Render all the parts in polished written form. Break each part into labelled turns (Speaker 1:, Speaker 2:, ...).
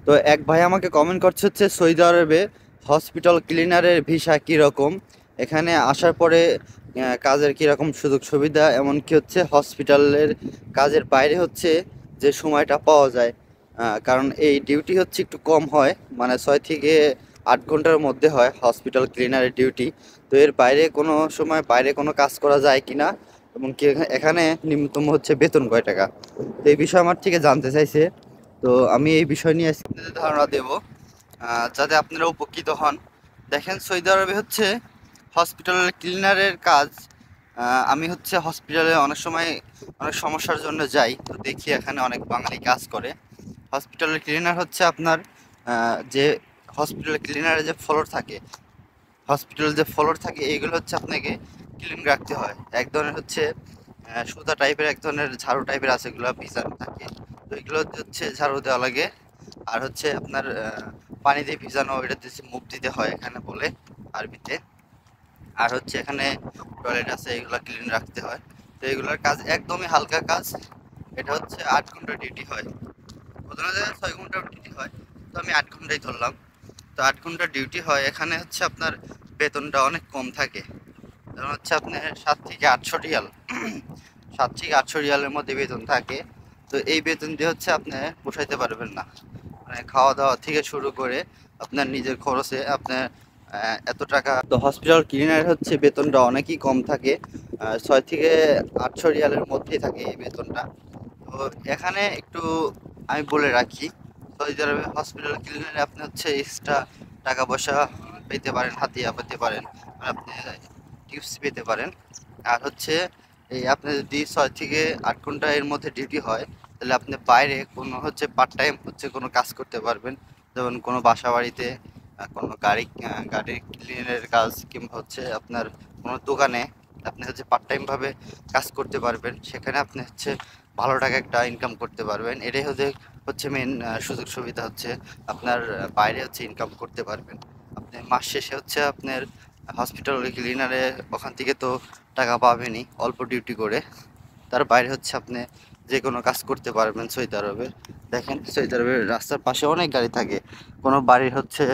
Speaker 1: তো এক ভাই আমাকে কমেন্ট করছে হচ্ছে সৌদি আরবে হসপিটাল ক্লিনারের ভিসা কীরকম, এখানে আসার পরে কাজের কীরকম সুযোগ সুবিধা, এমনকি হচ্ছে হসপিটালের কাজের বাইরে হচ্ছে যে সময়টা পাওয়া যায়। কারণ এই ডিউটি হচ্ছে একটু কম হয়, মানে 6 থেকে 8 ঘন্টার মধ্যে হয় হসপিটাল ক্লিনারের ডিউটি। তো এর বাইরে কোনো সময় বাইরে কোনো কাজ করা যায় কিনা, এবং কি এখানে নিম্নতম হচ্ছে বেতন কয় টাকা, তো এই বিষয়ে আমার থেকে জানতে চাইছে। তো আমি এই বিষয় নিয়ে আজকে আপনাদের ধারণা দেব, যাতে আপনারা উপকৃত হন। দেখেন, সৌদি আরবে হচ্ছে হসপিটালের ক্লিনারের কাজ। আমি হচ্ছে হসপিটালে অনেক সময় অনেক সমস্যার জন্য যাই, তো দেখি এখানে অনেক বাঙালি কাজ করে। হসপিটালের ক্লিনার হচ্ছে আপনার যে হসপিটালের ক্লিনারের যে ফ্লোর থাকে, হসপিটালের যে ফ্লোর থাকে এইগুলো হচ্ছে আপনাকে ক্লিন রাখতে হয়। এক ধরনের হচ্ছে সুতা টাইপের, এক ধরনের ঝাড়ু টাইপের আছে, এগুলো ভিজানো থাকে। তো এগুলো হচ্ছে ঝাড়ু দেওয়া লাগে। আর হচ্ছে আপনার পানি দিয়ে ভিজানো, এটা হচ্ছে মুখ দিতে হয় এখানে বলে আরবিতে। আর হচ্ছে এখানে টয়লেট আছে, এগুলো ক্লিন রাখতে হয়। তো এগুলোর কাজ একদমই হালকা কাজ। এটা হচ্ছে 8 ঘন্টা ডিউটি হয়, প্রথমে জায়গায় 6 ঘন্টা ডিউটি হয়, তো আমি 8 ঘন্টাই ধরলাম। তো 8 ঘন্টা ডিউটি হয়, এখানে হচ্ছে আপনার বেতনটা অনেক কম থাকে। যেমন হচ্ছে আপনার 7 থেকে 800 রিয়াল, 7 থেকে 800 রিয়ালের মধ্যে বেতন থাকে। তো এই বেতন দিয়ে হচ্ছে আপনি পোষাইতে পারবেন না, মানে খাওয়া দাওয়া থেকে শুরু করে আপনার নিজের খরচে আপনার এত টাকা। তো হসপিটাল ক্লিনার হচ্ছে বেতনটা অনেকই কম থাকে, 6 থেকে 800 রিয়ালের মধ্যেই থাকে এই বেতনটা। তো এখানে একটু আমি বলে রাখি, সৌদি আরবে হসপিটাল ক্লিনারে আপনি হচ্ছে এক্সট্রা টাকা পয়সা পেতে পারেন, হাতিয়া পেতে পারেন, আর আপনি টিপস পেতে পারেন। আর হচ্ছে এই আপনি যদি 6 থেকে 8 ঘন্টা এর মধ্যে ডিউটি হয়, তাহলে আপনি বাইরে কোনো হচ্ছে পার্ট টাইম হচ্ছে কোনো কাজ করতে পারবেন। যেমন কোনো বাসা বাড়িতে, কোনো গাড়ির ক্লিনের কাজ, কিংবা হচ্ছে আপনার কোনো দোকানে আপনি হচ্ছে পার্ট টাইম ভাবে কাজ করতে পারবেন। সেখানে আপনি হচ্ছে ভালো টাকা একটা ইনকাম করতে পারবেন। এটাই হচ্ছে মেন সুযোগ সুবিধা হচ্ছে আপনার বাইরে হচ্ছে ইনকাম করতে পারবেন। আপনি মাস শেষে হচ্ছে আপনার হসপিটাল ক্লিনারে ওখান থেকে তো টাকা পাবেনই অল্প ডিউটি করে। তার বাইরে হচ্ছে আপনি যে কোনো কাজ করতে পারবেন সৌদি আরবে। দেখেন, সৌদি আরবের রাস্তার পাশে অনেক গাড়ি থাকে। কোনো বাড়ির হচ্ছে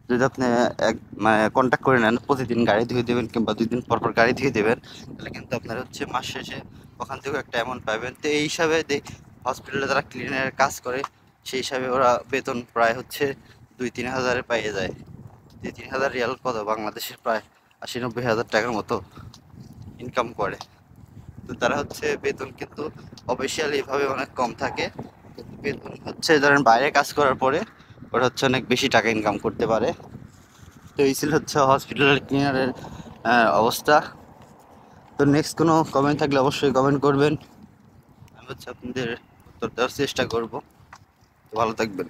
Speaker 1: যদি আপনি এক মানে কন্ট্যাক্ট করে নেন, প্রতিদিন গাড়ি ধুয়ে দেবেন কিংবা 2 দিন পর পর গাড়ি ধুয়ে দেবেন, তাহলে কিন্তু আপনার হচ্ছে মাস শেষে ওখান থেকেও একটা অ্যামাউন্ট পাবেন। তো এই হিসাবে হসপিটালে যারা ক্লিনারের কাজ করে, সেই হিসাবে ওরা বেতন প্রায় হচ্ছে 2-3 হাজারে পেয়ে যায়। 2-3 হাজার রিয়াল কত, বাংলাদেশের প্রায় 80-90 হাজার টাকার মতো ইনকাম করে। তো তারা হচ্ছে বেতন কিন্তু অফিসিয়ালি এভাবে অনেক কম থাকে, কিন্তু বেতন হচ্ছে ধরেন বাইরে কাজ করার পরে ওরা হচ্ছে অনেক বেশি টাকা ইনকাম করতে পারে। তো এই ছিল হচ্ছে হসপিটালের ক্লিনারের অবস্থা। তো নেক্সট কোনো কমেন্ট থাকলে অবশ্যই কমেন্ট করবেন, আমি হচ্ছে আপনাদের উত্তর দেওয়ার চেষ্টা করব। তো ভালো থাকবেন।